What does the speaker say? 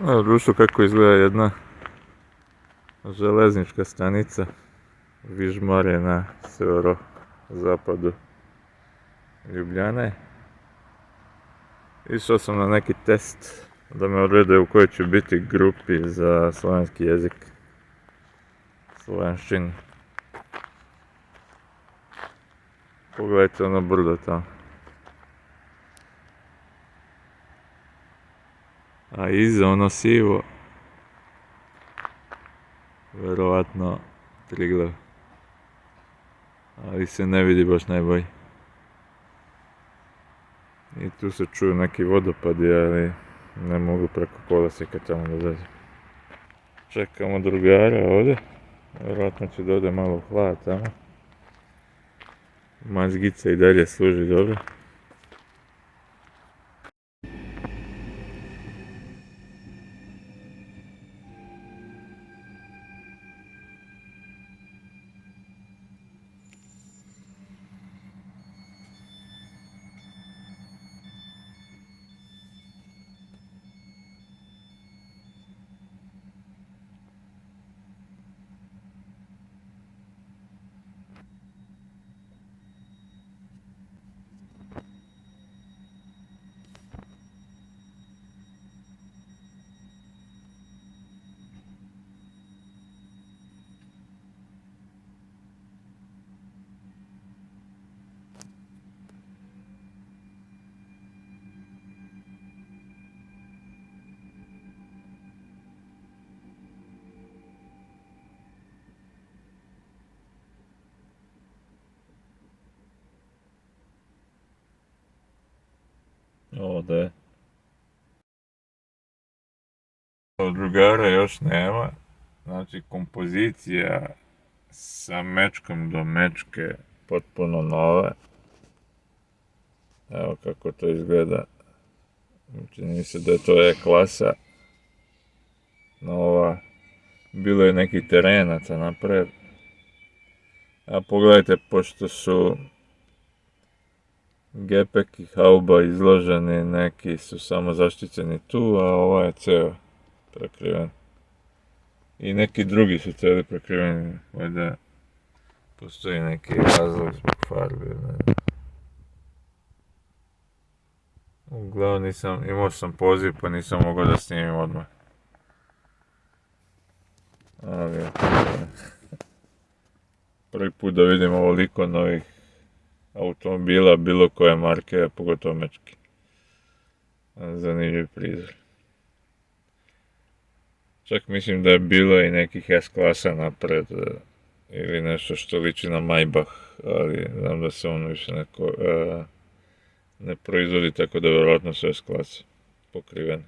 Evo društvo kako izgleda jedna železnička stanica Vižmarje na severozapadu Ljubljane. Išao sam na neki test da me odrede u kojoj ću biti grupi za slovenski jezik, slovenščinu. Pogledajte ono brdo tamo. A iza ono sivo, verovatno Triglav, ali se ne vidi baš najbolje. I tu se čuju neki vodopadi, ali ne mogu preko kolosijeka tamo da dođem. Čekamo drugara ovdje, vjerojatno će dode malo hlad tamo. Mazgica i dalje služi dobro. Ovdje. Drugara još nema, znači kompozicija sa mečkom do mečke potpuno nova. Evo kako to izgleda. Čini mi se da je to E-klasa. Nova. Bilo je neki terenaca napred. A pogledajte, pošto su gepek i hauba izloženi, neki su samo zaštićeni tu, a ovaj je ceo prekriven. I neki drugi su cijeli prekriveni, valjda postoji neki razlog zbog farbe. Uglavnom imao sam poziv pa nisam mogao da snimim odmah. Ali prvi put da vidim ovoliko novih automobila bilo koje marke, a pogotovo mečki. Zanimljiv prizor. Čak mislim da je bilo i nekih S-klasa napred, ili nešto što liči na Maybach, ali znam da se on više ne proizvodi, tako da vjerojatno su S-klase pokrivene.